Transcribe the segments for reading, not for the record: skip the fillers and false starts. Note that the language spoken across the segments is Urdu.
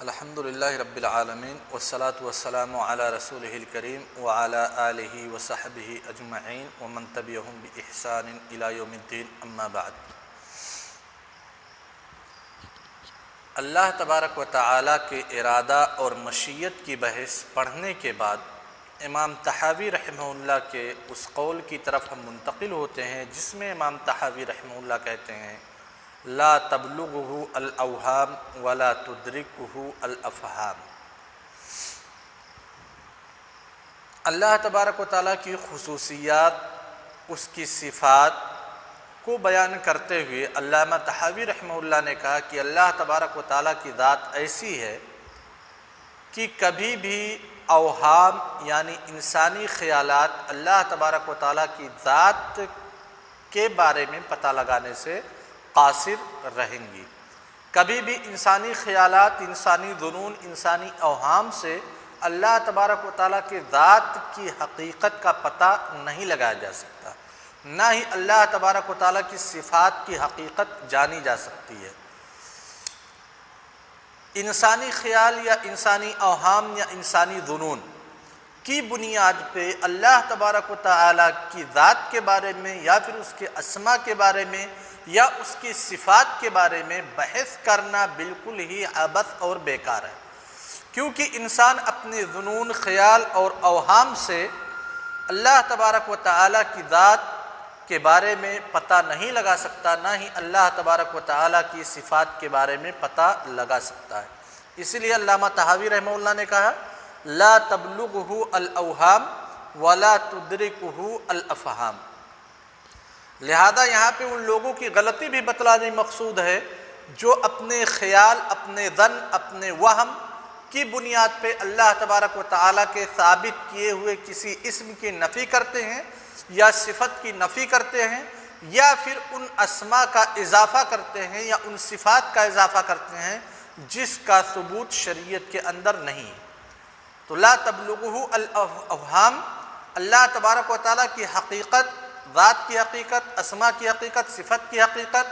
الحمدللہ رب العالمین والصلاة والسلام علی رسولہ الکریم وعلی آلہ وصحبہ اجمعین ومن تبعہم بإحسان الی یوم الدین اما بعد۔ اللہ تبارک و تعالی کے ارادہ اور مشیت کی بحث پڑھنے کے بعد امام طحاوی رحمہ اللہ کے اس قول کی طرف ہم منتقل ہوتے ہیں جس میں امام طحاوی رحمہ اللہ کہتے ہیں لا تبلغہ الاوہام ولا تدرکہ الافہام۔ اللہ تبارک و تعالیٰ کی خصوصیات، اس کی صفات کو بیان کرتے ہوئے علامہ طحاوی رحمہ اللہ نے کہا کہ اللہ تبارک و تعالیٰ کی ذات ایسی ہے کہ کبھی بھی اوہام یعنی انسانی خیالات اللہ تبارک و تعالیٰ کی ذات کے بارے میں پتہ لگانے سے قاصر رہیں گی۔ کبھی بھی انسانی خیالات، انسانی ظنون، انسانی اوہام سے اللہ تبارک و تعالیٰ کی ذات کی حقیقت کا پتہ نہیں لگایا جا سکتا، نہ ہی اللہ تبارک و تعالیٰ کی صفات کی حقیقت جانی جا سکتی ہے۔ انسانی خیال یا انسانی اوہام یا انسانی ظنون کی بنیاد پہ اللہ تبارک و تعالیٰ کی ذات کے بارے میں یا پھر اس کے اسماء کے بارے میں یا اس کی صفات کے بارے میں بحث کرنا بالکل ہی عبث اور بیکار ہے، کیونکہ انسان اپنے ظنون، خیال اور اوہام سے اللہ تبارک و تعالیٰ کی ذات کے بارے میں پتہ نہیں لگا سکتا، نہ ہی اللہ تبارک و تعالیٰ کی صفات کے بارے میں پتہ لگا سکتا ہے۔ اسی لیے علامہ طحاوی رحمہ اللہ نے کہا لا تبلغہ الاوہام ولا تدرکہ الافہام۔ لہذا یہاں پہ ان لوگوں کی غلطی بھی بتلانے مقصود ہے جو اپنے خیال، اپنے ظن، اپنے وہم کی بنیاد پہ اللہ تبارک و تعالیٰ کے ثابت کیے ہوئے کسی اسم کی نفی کرتے ہیں یا صفت کی نفی کرتے ہیں یا پھر ان اسماء کا اضافہ کرتے ہیں یا ان صفات کا اضافہ کرتے ہیں جس کا ثبوت شریعت کے اندر نہیں ہے۔ تو لا تبلغہ الاوہام، اللہ تبارک و تعالیٰ کی حقیقت، ذات کی حقیقت، اسماء کی حقیقت، صفت کی حقیقت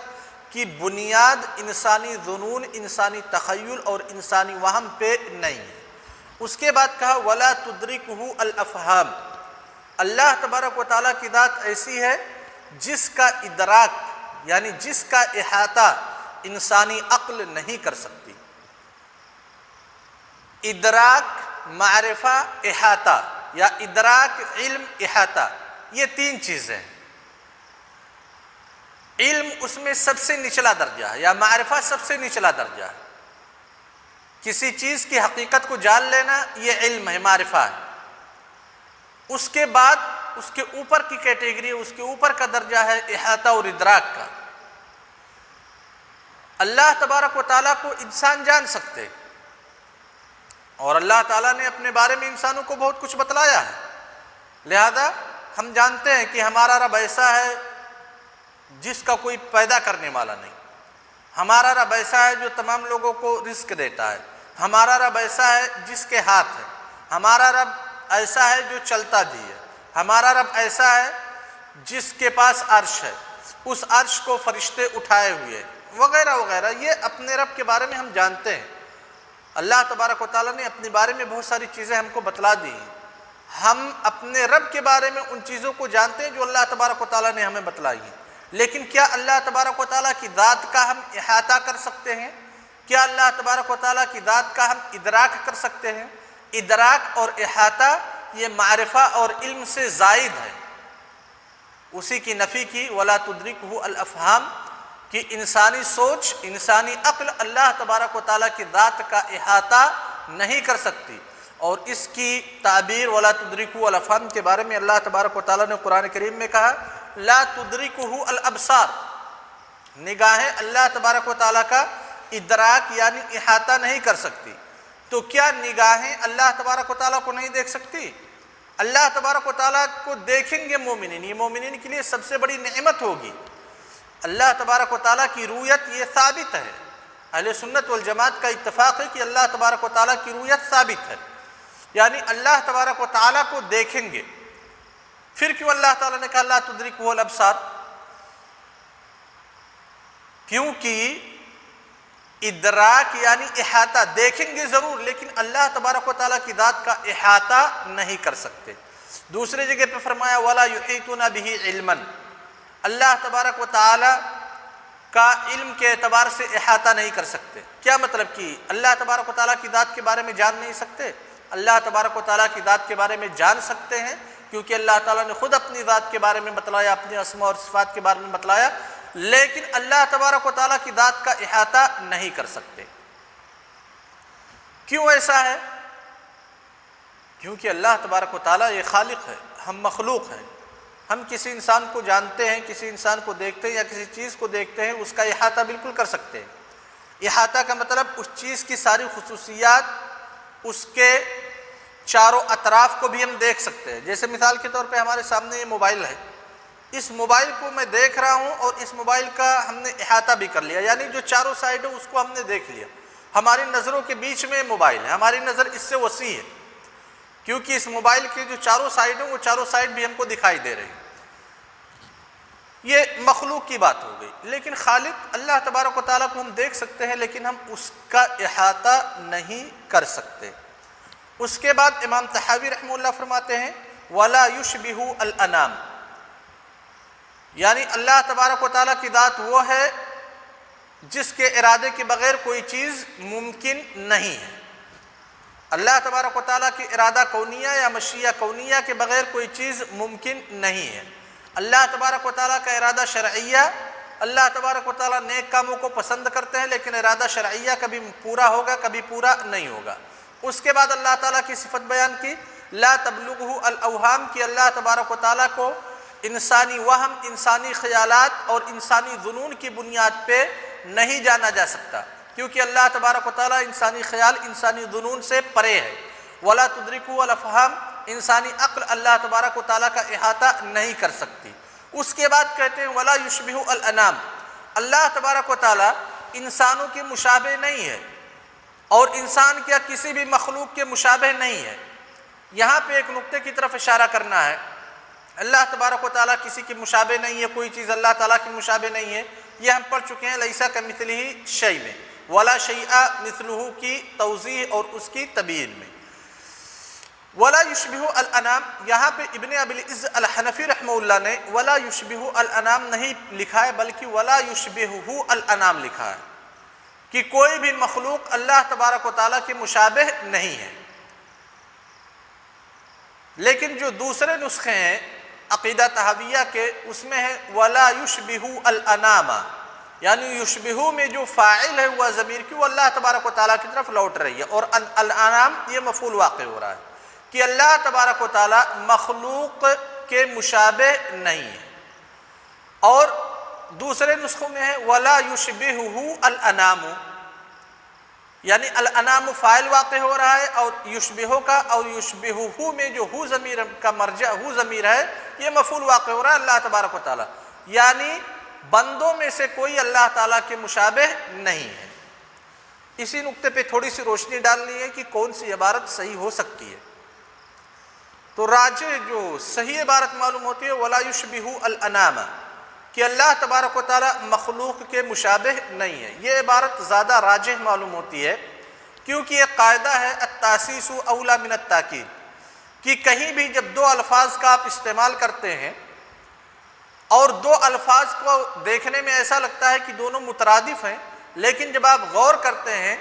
کی بنیاد انسانی ظنون، انسانی تخیل اور انسانی وہم پہ نہیں ہے۔ اس کے بعد کہا ولا تدرکہ الافہام، اللہ تبارک و تعالیٰ کی ذات ایسی ہے جس کا ادراک یعنی جس کا احاطہ انسانی عقل نہیں کر سکتی۔ ادراک، معرفہ، احاطہ یا ادراک، علم، احاطہ، یہ تین چیزیں ہیں۔ علم اس میں سب سے نچلا درجہ ہے یا معرفہ سب سے نچلا درجہ ہے۔ کسی چیز کی حقیقت کو جان لینا یہ علم ہے، معرفہ ہے۔ اس کے بعد اس کے اوپر کی کیٹیگری، اس کے اوپر کا درجہ ہے احاطہ اور ادراک کا۔ اللہ تبارک و تعالیٰ کو انسان جان سکتے اور اللہ تعالیٰ نے اپنے بارے میں انسانوں کو بہت کچھ بتلایا ہے، لہذا ہم جانتے ہیں کہ ہمارا رب ایسا ہے جس کا کوئی پیدا کرنے والا نہیں، ہمارا رب ایسا ہے جو تمام لوگوں کو رزق دیتا ہے، ہمارا رب ایسا ہے جس کے ہاتھ ہے، ہمارا رب ایسا ہے جو چلتا بھی ہے، ہمارا رب ایسا ہے جس کے پاس عرش ہے، اس عرش کو فرشتے اٹھائے ہوئے وغیرہ وغیرہ۔ یہ اپنے رب کے بارے میں ہم جانتے ہیں۔ اللہ تبارک و تعالیٰ نے اپنے بارے میں بہت ساری چیزیں ہم کو بتلا دی ہیں۔ ہم اپنے رب کے بارے میں ان چیزوں کو جانتے ہیں جو اللہ تبارک و تعالیٰ نے ہمیں بتلائی ہیں، لیکن کیا اللہ تبارک و تعالیٰ کی ذات کا ہم احاطہ کر سکتے ہیں؟ کیا اللہ تبارک و تعالیٰ کی ذات کا ہم ادراک کر سکتے ہیں؟ ادراک اور احاطہ یہ معرفہ اور علم سے زائد ہے۔ اسی کی نفی کی ولا تدرکہ الافہام کہ انسانی سوچ، انسانی عقل اللہ تبارک و تعالیٰ کی ذات کا احاطہ نہیں کر سکتی۔ اور اس کی تعبیر ولا تدرکہ الافہام کے بارے میں اللہ تبارک و تعالیٰ نے قرآن کریم میں کہا لا تدرکہ الابصار، نگاہیں اللہ تبارک و تعالیٰ کا ادراک یعنی احاطہ نہیں کر سکتی۔ تو کیا نگاہیں اللہ تبارک و تعالیٰ کو نہیں دیکھ سکتی؟ اللہ تبارک و تعالیٰ کو دیکھیں گے مومنین، یہ مومنین کے لیے سب سے بڑی نعمت ہوگی۔ اللہ تبارک و تعالیٰ کی رؤیت یہ ثابت ہے، اہل سنت والجماعت کا اتفاق ہے کہ اللہ تبارک و تعالیٰ کی رؤیت ثابت ہے، یعنی اللہ تبارک و تعالیٰ کو دیکھیں گے۔ پھر کیوں اللہ تعالیٰ نے کہا لا تدرکہ الابصار؟ کیونکہ ادراک یعنی احاطہ، دیکھیں گے ضرور لیکن اللہ تبارک و تعالیٰ کی ذات کا احاطہ نہیں کر سکتے۔ دوسری جگہ پہ فرمایا وَلَا يُحِيطُونَ بِهِ عِلْمًا، اللہ تبارک و تعالیٰ کا علم کے اعتبار سے احاطہ نہیں کر سکتے۔ کیا مطلب کہ اللہ تبارک و تعالیٰ کی ذات کے بارے میں جان نہیں سکتے؟ اللہ تبارک و تعالیٰ کی ذات کے بارے میں جان سکتے ہیں، کیونکہ اللہ تعالیٰ نے خود اپنی ذات کے بارے میں بتلایا، اپنے اسماء اور صفات کے بارے میں بتلایا، لیکن اللہ تبارک و تعالیٰ کی ذات کا احاطہ نہیں کر سکتے۔ کیوں ایسا ہے؟ کیونکہ اللہ تبارک و تعالیٰ یہ خالق ہے، ہم مخلوق ہیں۔ ہم کسی انسان کو جانتے ہیں، کسی انسان کو دیکھتے ہیں یا کسی چیز کو دیکھتے ہیں، اس کا احاطہ بالکل کر سکتے ہیں۔ احاطہ کا مطلب اس چیز کی ساری خصوصیات، اس کے چاروں اطراف کو بھی ہم دیکھ سکتے ہیں۔ جیسے مثال کے طور پہ ہمارے سامنے یہ موبائل ہے، اس موبائل کو میں دیکھ رہا ہوں اور اس موبائل کا ہم نے احاطہ بھی کر لیا، یعنی جو چاروں سائڈ ہے اس کو ہم نے دیکھ لیا۔ ہماری نظروں کے بیچ میں موبائل ہے، ہماری نظر اس سے وسیع ہے، کیونکہ اس موبائل کے جو چاروں سائڈ ہیں وہ چاروں سائڈ بھی ہم کو دکھائی دے رہے ہیں۔ یہ مخلوق کی بات ہو گئی، لیکن خالق اللہ تبارک و تعالیٰ کو ہم دیکھ سکتے ہیں لیکن ہم اس کا احاطہ نہیں کر سکتے۔ اس کے بعد امام طحاوی رحمہ اللہ فرماتے ہیں وَلَا يُشْبِهُ الْأَنَامِ، یعنی اللہ تبارک و تعالیٰ کی ذات وہ ہے جس کے ارادے کے بغیر کوئی چیز ممکن نہیں ہے۔ اللہ تبارک و تعالیٰ کی ارادہ کونیہ یا مشیہ کونیہ کے بغیر کوئی چیز ممکن نہیں ہے۔ اللہ تبارک و تعالیٰ کا ارادہ شرعیہ، اللہ تبارک و تعالیٰ نیک کاموں کو پسند کرتے ہیں لیکن ارادہ شرعیہ کبھی پورا ہوگا کبھی پورا نہیں ہوگا۔ اس کے بعد اللہ تعالیٰ کی صفت بیان کی لا تبلغہ الاوہام، کی اللہ تبارک و تعالیٰ کو انسانی وہم، انسانی خیالات اور انسانی ظنون کی بنیاد پہ نہیں جانا جا سکتا، کیونکہ اللہ تبارک و تعالیٰ انسانی خیال، انسانی ظنون سے پرے ہے۔ ولا تدرکہ الافہام، انسانی عقل اللہ تبارک و تعالیٰ کا احاطہ نہیں کر سکتی۔ اس کے بعد کہتے ہیں ولا یشبہ الانام، اللہ تبارک و تعالیٰ انسانوں کے مشابہ نہیں ہے اور انسان کیا کسی بھی مخلوق کے مشابہ نہیں ہے۔ یہاں پہ ایک نقطے کی طرف اشارہ کرنا ہے، اللہ تبارک و تعالیٰ کسی کے مشابہ نہیں ہے، کوئی چیز اللہ تعالیٰ کے مشابہ نہیں ہے، یہ ہم پڑھ چکے ہیں لیسا کمثلہ شیء میں، ولا شیء مثلہ کی توضیح اور اس کی تبیین میں۔ ولا یشبہ الانام، یہاں پہ ابن ابی العز الحنفی رحمہ اللہ نے ولا یشبہ الانام نہیں لکھا ہے بلکہ ولا یشبہہ الانام لکھا ہے، کہ کوئی بھی مخلوق اللہ تبارک و تعالیٰ کے مشابہ نہیں ہے۔ لیکن جو دوسرے نسخے ہیں عقیدہ طحاویہ کے، اس میں ہے ولا یشبہ الانام، یعنی یشبہ میں جو فاعل ہے وہ ضمیر کی وہ اللہ تبارک و تعالیٰ کی طرف لوٹ رہی ہے، اور الانام یہ مفعول واقع ہو رہا ہے کہ اللہ تبارک و تعالیٰ مخلوق کے مشابہ نہیں ہے۔ اور دوسرے نسخوں میں ہے ولا یشبہہ الانام، یعنی الانام فاعل واقع ہو رہا ہے اور یشبہہ کا، اور یشبہہ میں جو ہو ضمیر کا مرجع ہو ضمیر ہے یہ مفعول واقع ہو رہا ہے اللہ تبارک و تعالیٰ، یعنی بندوں میں سے کوئی اللہ تعالیٰ کے مشابہ نہیں ہے۔ اسی نقطے پہ تھوڑی سی روشنی ڈالنی ہے کہ کون سی عبارت صحیح ہو سکتی ہے۔ تو راجح جو صحیح عبارت معلوم ہوتی ہے ولا یشبہ الانام، کہ اللہ تبارک و تعالیٰ مخلوق کے مشابہ نہیں ہے، یہ عبارت زیادہ راجح معلوم ہوتی ہے، کیونکہ یہ قاعدہ ہے التاسیس اولی من التاکید، کہ کہیں بھی جب دو الفاظ کا آپ استعمال کرتے ہیں اور دو الفاظ کو دیکھنے میں ایسا لگتا ہے کہ دونوں مترادف ہیں، لیکن جب آپ غور کرتے ہیں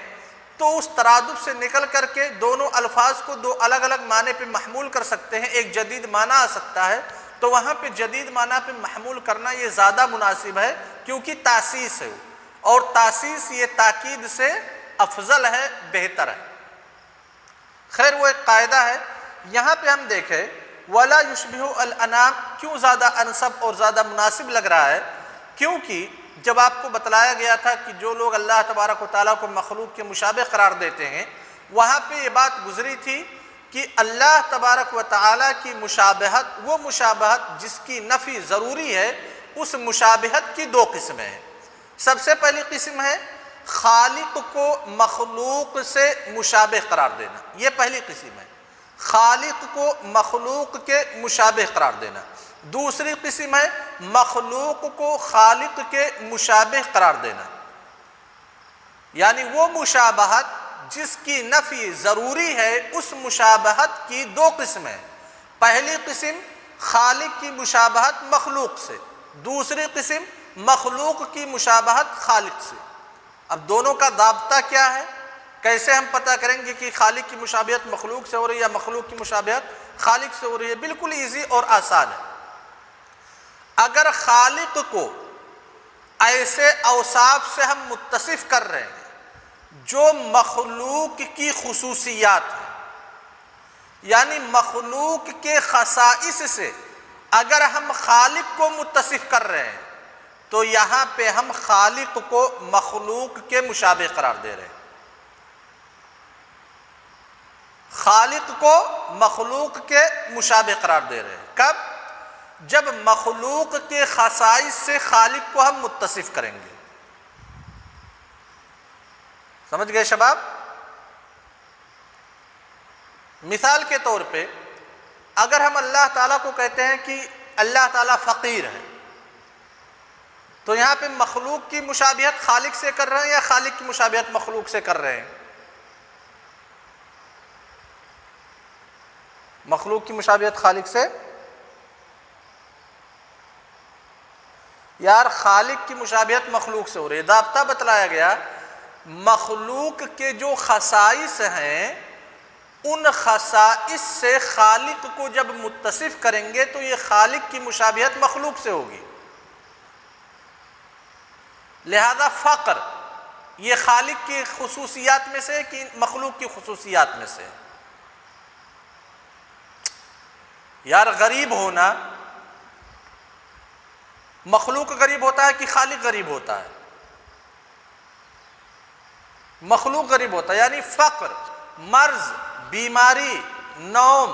تو اس ترادف سے نکل کر کے دونوں الفاظ کو دو الگ الگ معنی پہ محمول کر سکتے ہیں، ایک جدید معنی آ سکتا ہے، تو وہاں پہ جدید معنی پہ محمول کرنا یہ زیادہ مناسب ہے، کیونکہ تاسیس ہے، اور تاسیس یہ تاکید سے افضل ہے، بہتر ہے۔ خیر وہ ایک قاعدہ ہے۔ یہاں پہ ہم دیکھیں ولا یشبہ الانام کیوں زیادہ انسب اور زیادہ مناسب لگ رہا ہے، کیونکہ جب آپ کو بتلایا گیا تھا کہ جو لوگ اللہ تبارک و تعالیٰ کو مخلوق کے مشابہ قرار دیتے ہیں، وہاں پہ یہ بات گزری تھی کہ اللہ تبارک و تعالیٰ کی مشابہت، وہ مشابہت جس کی نفی ضروری ہے، اس مشابہت کی دو قسمیں ہیں۔ سب سے پہلی قسم ہے خالق کو مخلوق سے مشابہ قرار دینا، یہ پہلی قسم ہے، خالق کو مخلوق کے مشابہ قرار دینا۔ دوسری قسم ہے مخلوق کو خالق کے مشابہ قرار دینا، یعنی وہ مشابہت جس کی نفی ضروری ہے، اس مشابہت کی دو قسمیں، پہلی قسم خالق کی مشابہت مخلوق سے، دوسری قسم مخلوق کی مشابہت خالق سے۔ اب دونوں کا ضابطہ کیا ہے؟ کیسے ہم پتہ کریں گے کہ خالق کی مشابہت مخلوق سے ہو رہی ہے یا مخلوق کی مشابہت خالق سے ہو رہی ہے؟ بالکل ایزی اور آسان ہے۔ اگر خالق کو ایسے اوصاف سے ہم متصف کر رہے ہیں جو مخلوق کی خصوصیات ہیں، یعنی مخلوق کے خصائص سے اگر ہم خالق کو متصف کر رہے ہیں تو یہاں پہ ہم خالق کو مخلوق کے مشابہ قرار دے رہے ہیں، خالق کو مخلوق کے مشابہ قرار دے رہے ہیں۔ کب؟ جب مخلوق کے خصائص سے خالق کو ہم متصف کریں گے۔ سمجھ گئے شباب؟ مثال کے طور پہ اگر ہم اللہ تعالیٰ کو کہتے ہیں کہ اللہ تعالیٰ فقیر ہے، تو یہاں پہ مخلوق کی مشابہت خالق سے کر رہے ہیں یا خالق کی مشابہت مخلوق سے کر رہے ہیں؟ مخلوق کی مشابہت خالق سے، یار خالق کی مشابہت مخلوق سے ہو رہی ہے۔ ضابطہ بتلایا گیا، مخلوق کے جو خصائص ہیں ان خصائص سے خالق کو جب متصف کریں گے تو یہ خالق کی مشابہت مخلوق سے ہوگی۔ لہذا فقر یہ خالق کی خصوصیات میں سے کہ مخلوق کی خصوصیات میں سے؟ یار غریب ہونا مخلوق غریب ہوتا ہے کہ خالق غریب ہوتا ہے؟ مخلوق غریب ہوتا ہے، یعنی فقر، مرض، بیماری، نوم،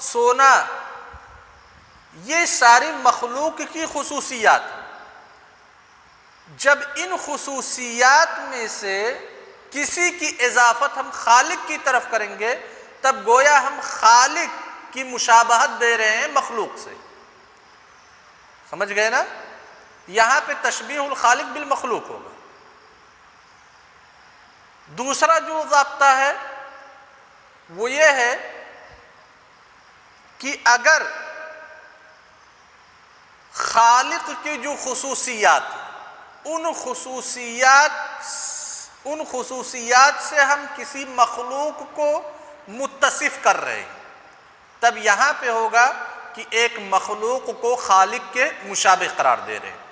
سونا، یہ ساری مخلوق کی خصوصیات ہیں۔ جب ان خصوصیات میں سے کسی کی اضافت ہم خالق کی طرف کریں گے تب گویا ہم خالق کی مشابہت دے رہے ہیں مخلوق سے۔ سمجھ گئے نا؟ یہاں پہ تشبیہ الخالق بالمخلوق ہوگا۔ دوسرا جو ضابطہ ہے وہ یہ ہے کہ اگر خالق کی جو خصوصیات ان خصوصیات سے ہم کسی مخلوق کو متصف کر رہے ہیں تب یہاں پہ ہوگا کہ ایک مخلوق کو خالق کے مشابہ قرار دے رہے ہیں۔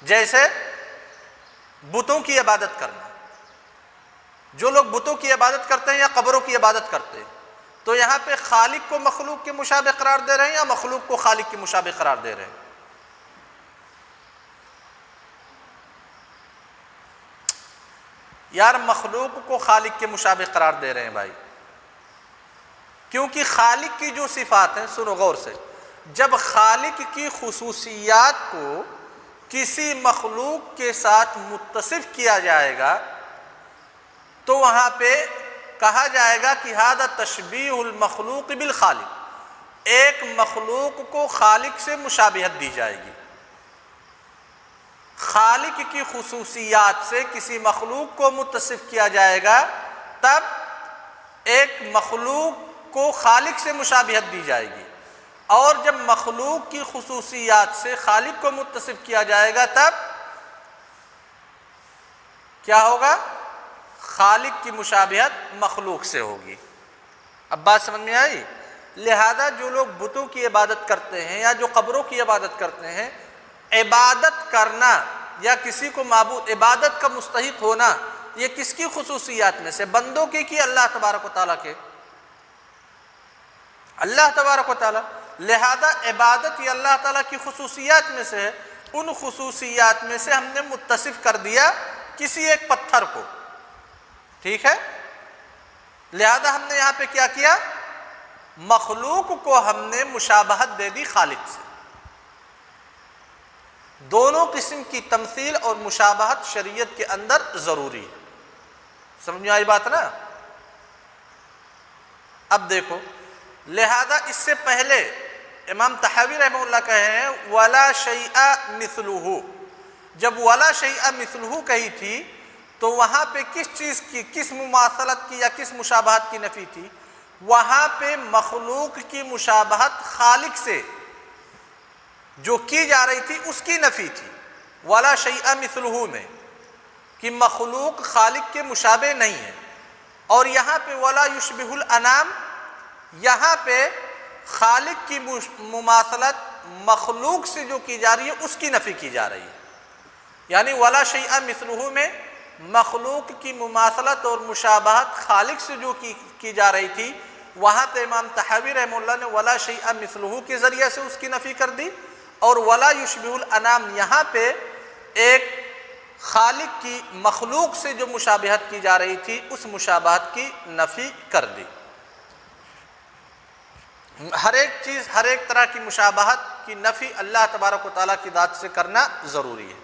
جیسے بتوں کی عبادت کرنا، جو لوگ بتوں کی عبادت کرتے ہیں یا قبروں کی عبادت کرتے ہیں تو یہاں پہ خالق کو مخلوق کے مشابہ قرار دے رہے ہیں یا مخلوق کو خالق کے مشابہ قرار دے رہے ہیں؟ یار مخلوق کو خالق کے مشابہ قرار دے رہے ہیں بھائی، کیونکہ خالق کی جو صفات ہیں، سنو غور سے، جب خالق کی خصوصیات کو کسی مخلوق کے ساتھ متصف کیا جائے گا تو وہاں پہ کہا جائے گا کہ ھذا تشبیہ المخلوق بالخالق، ایک مخلوق کو خالق سے مشابہت دی جائے گی۔ خالق کی خصوصیات سے کسی مخلوق کو متصف کیا جائے گا تب ایک مخلوق کو خالق سے مشابہت دی جائے گی، اور جب مخلوق کی خصوصیات سے خالق کو متصف کیا جائے گا تب کیا ہوگا؟ خالق کی مشابہت مخلوق سے ہوگی۔ اب بات سمجھ میں آئی؟ لہذا جو لوگ بتوں کی عبادت کرتے ہیں یا جو قبروں کی عبادت کرتے ہیں، عبادت کرنا یا کسی کو معبود عبادت کا مستحق ہونا یہ کس کی خصوصیات میں سے؟ بندوں کی کہ اللہ تبارک و تعالیٰ کے؟ اللہ تبارک و تعالیٰ۔ لہذا عبادت یہ اللہ تعالیٰ کی خصوصیات میں سے ہے، ان خصوصیات میں سے ہم نے متصف کر دیا کسی ایک پتھر کو، ٹھیک ہے؟ لہذا ہم نے یہاں پہ کیا کیا؟ مخلوق کو ہم نے مشابہت دے دی خالق سے۔ دونوں قسم کی تمثیل اور مشابہت شریعت کے اندر ضروری ہے۔ سمجھ میں آئی بات نا؟ اب دیکھو، لہذا اس سے پہلے امام طحاوی رحمہ اللہ کہے ہیں وَلَا شَيْءَ مِثْلُهُ، جب وَلَا شَيْءَ مِثْلُهُ کہی تھی تو وہاں پہ کس چیز کی، کس مماثلت کی یا کس مشابہت کی نفی تھی؟ وہاں پہ مخلوق کی مشابہت خالق سے جو کی جا رہی تھی اس کی نفی تھی، ولا شیء مثلہ میں، کہ مخلوق خالق کے مشابہ نہیں ہے۔ اور یہاں پہ ولا یشبہ الانام، یہاں پہ خالق کی مماثلت مخلوق سے جو کی جا رہی ہے اس کی نفی کی جا رہی ہے۔ یعنی ولا شیء مثلہ میں مخلوق کی مماثلت اور مشابہت خالق سے جو کی جا رہی تھی، وہاں پہ امام طحاوی رحمہ اللہ نے ولا شیء مثلہ کے ذریعے سے اس کی نفی کر دی، اور ولا یشبہ الانام یہاں پہ ایک خالق کی مخلوق سے جو مشابہت کی جا رہی تھی اس مشابہت کی نفی کر دی۔ ہر ایک چیز، ہر ایک طرح کی مشابہت کی نفی اللہ تبارک و تعالیٰ کی ذات سے کرنا ضروری ہے۔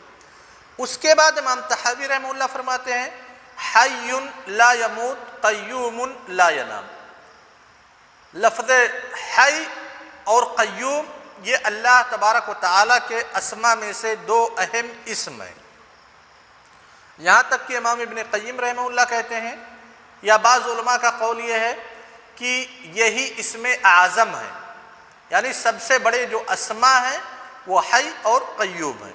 اس کے بعد امام طحاوی رحمہ اللہ فرماتے ہیں حی لا یموت قیوم لا ینام۔ لفظ حی اور قیوم یہ اللہ تبارک و تعالیٰ کے اسماء میں سے دو اہم اسم ہیں۔ یہاں تک کہ امام ابن قیم رحمہ اللہ کہتے ہیں، یا بعض علماء کا قول یہ ہے کہ یہی اسم اعظم ہے، یعنی سب سے بڑے جو اسماء ہیں وہ حی اور قیوم ہیں۔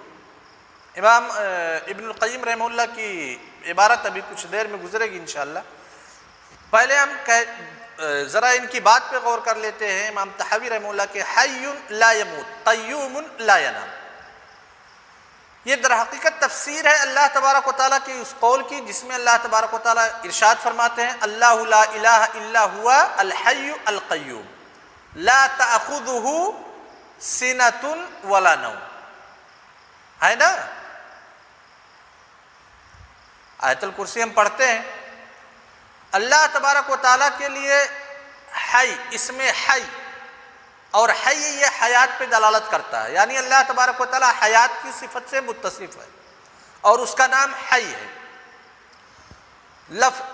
امام ابن القیم رحمہ اللہ کی عبارت ابھی کچھ دیر میں گزرے گی انشاءاللہ۔ پہلے ہم ذرا ان کی بات پہ غور کر لیتے ہیں۔ امام طحاوی رحمہ اللہ کے حی لا یموت قیوم لا ینام، یہ در حقیقت تفسیر ہے اللہ تبارک و تعالیٰ کی اس قول کی جس میں اللہ تبارک و تعالیٰ ارشاد فرماتے ہیں اللہ لا الہ الا ہوا الحی القیوم لا تأخذہ سنۃ ولا نوم، ہے نا؟ آیت الکرسی ہم پڑھتے ہیں، اللہ تبارک و تعالیٰ کے لیے حی، اسم حی، اور حی یہ حیات پہ دلالت کرتا ہے، یعنی اللہ تبارک و تعالیٰ حیات کی صفت سے متصف ہے اور اس کا نام حی ہے۔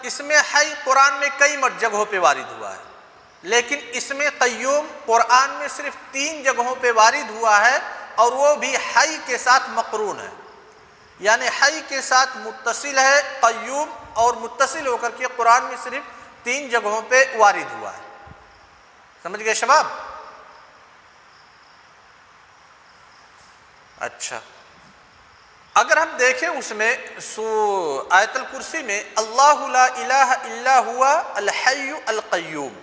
اسم حی قرآن میں کئی جگہوں پہ وارد ہوا ہے، لیکن اسم قیوم قرآن میں صرف 3 جگہوں پہ وارد ہوا ہے، اور وہ بھی حی کے ساتھ مقرون ہے، یعنی حی کے ساتھ متصل ہے قیوم، اور متصل ہو کر کے قرآن میں صرف 3 جگہوں پہ وارد ہوا ہے۔ سمجھ گئے شباب؟ اچھا، اگر ہم دیکھیں اس میں آیت الکرسی میں اللہ لا الہ الا ہوا الحی القیوم،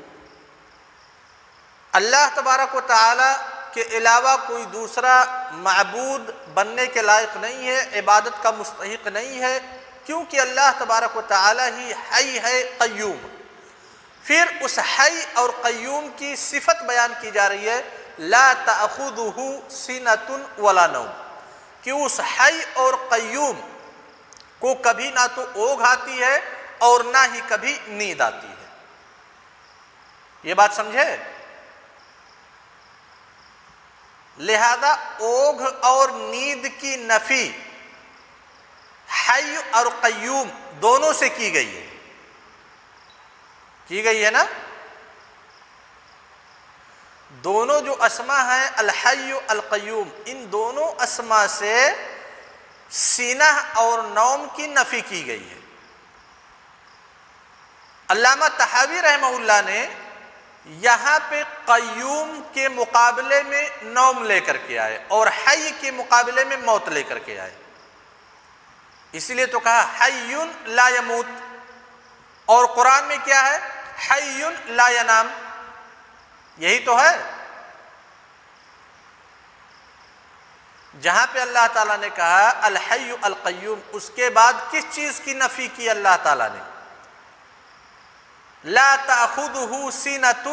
اللہ تبارک و تعالی کے علاوہ کوئی دوسرا معبود بننے کے لائق نہیں ہے، عبادت کا مستحق نہیں ہے، کیونکہ اللہ تبارک و تعالی ہی حی ہے قیوم۔ پھر اس حی اور قیوم کی صفت بیان کی جا رہی ہے لا تأخذہ سنۃ ولا نوم، کہ اس حی اور قیوم کو کبھی نہ تو اوگھ آتی ہے اور نہ ہی کبھی نیند آتی ہے۔ یہ بات سمجھے؟ لہذا اوگھ اور نیند کی نفی حی اور قیوم دونوں سے کی گئی ہے نا؟ دونوں جو اسماء ہیں الحی القیوم، ان دونوں اسماء سے سینہ اور نوم کی نفی کی گئی ہے۔ علامہ طحاوی رحمہ اللہ نے یہاں پہ قیوم کے مقابلے میں نوم لے کر کے آئے اور حی کے مقابلے میں موت لے کر کے آئے، اس لیے تو کہا حی لا یموت، اور قرآن میں کیا ہے؟ حی لا ینام، یہی تو ہے۔ جہاں پہ اللہ تعالیٰ نے کہا الحی القیوم، اس کے بعد کس چیز کی نفی کی اللہ تعالیٰ نے؟ لا تأخذہ سنۃ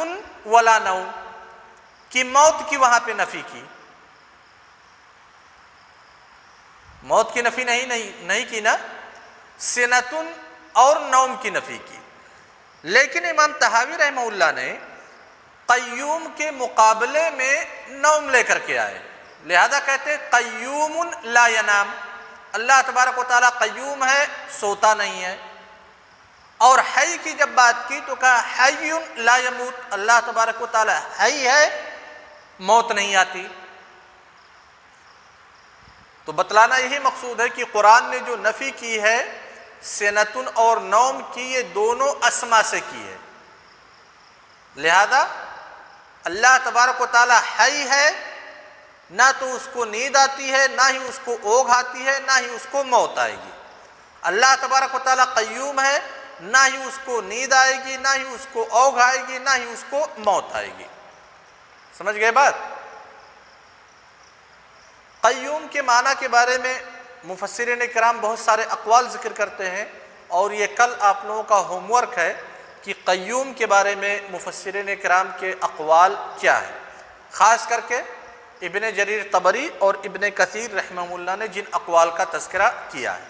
ولا نوم، کہ موت کی وہاں پہ نفی کی۔ موت کی نفی نہیں کی نا، سنۃ اور نوم کی نفی کی۔ لیکن امام طحاوی رحمہ اللہ نے قیوم کے مقابلے میں نوم لے کر کے آئے، لہذا کہتے ہیں قیوم لا ینام، اللہ تبارک و تعالیٰ قیوم ہے، سوتا نہیں ہے۔ اور حی کی جب بات کی تو کہا حی لا یموت، اللہ تبارک و تعالیٰ حی ہے، موت نہیں آتی۔ تو بتلانا یہی مقصود ہے کہ قرآن نے جو نفی کی ہے سنتن اور نوم کی یہ دونوں اسما سے کی ہے۔ لہذا اللہ تبارک و تعالی حی ہے، نہ تو اس کو نیند آتی ہے، نہ ہی اس کو اوگھ آتی ہے، نہ ہی اس کو موت آئے گی۔ اللہ تبارک و تعالی قیوم ہے، نہ ہی اس کو نیند آئے گی، نہ ہی اس کو اوگھ آئے گی، نہ ہی اس کو موت آئے گی۔ سمجھ گئے بات؟ قیوم کے معنی کے بارے میں مفسرین کرام بہت سارے اقوال ذکر کرتے ہیں، اور یہ کل آپ لوگوں کا ہوم ورک ہے کہ قیوم کے بارے میں مفسرین کرام کے اقوال کیا ہے، خاص کر کے ابن جریر طبری اور ابن کثیر رحمہ اللہ نے جن اقوال کا تذکرہ کیا ہے۔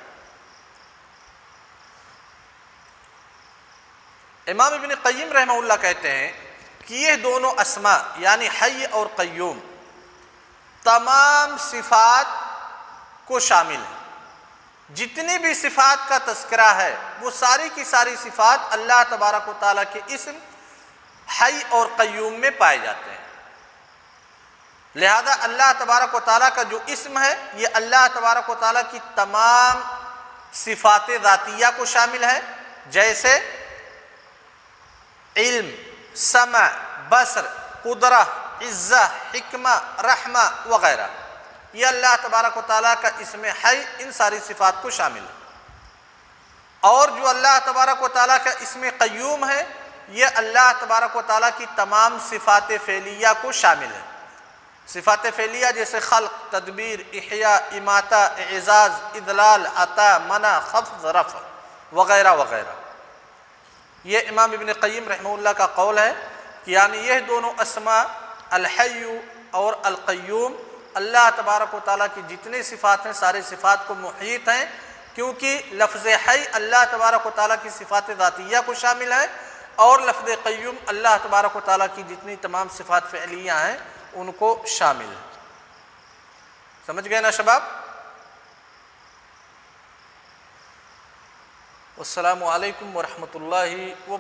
امام ابن قیم رحمہ اللہ کہتے ہیں کہ یہ دونوں اسما یعنی حی اور قیوم تمام صفات کو شامل ہیں۔ جتنی بھی صفات کا تذکرہ ہے وہ ساری کی ساری صفات اللہ تبارک و تعالیٰ کے اسم حی اور قیوم میں پائے جاتے ہیں۔ لہذا اللہ تبارک و تعالیٰ کا جو اسم ہے یہ اللہ تبارک و تعالیٰ کی تمام صفات ذاتیہ کو شامل ہے، جیسے علم، سمع، بصر، قدرہ، عزہ، حکمہ، رحمہ وغیرہ، یہ اللہ تبارک و تعالیٰ کا اسم حی ان ساری صفات کو شامل ہے۔ اور جو اللہ تبارک و تعالیٰ کا اسم قیوم ہے یہ اللہ تبارک و تعالیٰ کی تمام صفات فعلیہ کو شامل ہے۔ صفات فعلیہ جیسے خلق، تدبیر، احیاء، اماتہ، اعزاز، اذلال، عطا، منع، خفض، رفع وغیرہ وغیرہ۔ یہ امام ابن قیم رحمہ اللہ کا قول ہے کہ یعنی یہ دونوں اسما الحی اور القیوم اللہ تبارک و تعالیٰ کی جتنے صفات ہیں سارے صفات کو محیط ہیں، کیونکہ لفظ حی اللہ تبارک و تعالیٰ کی صفات ذاتیہ کو شامل ہے، اور لفظ قیوم اللہ تبارک و تعالیٰ کی جتنی تمام صفات فعلیہ ہیں ان کو شامل ہے۔ سمجھ گئے نا شباب؟ السلام علیکم ورحمۃ اللہ وبرکاتہ۔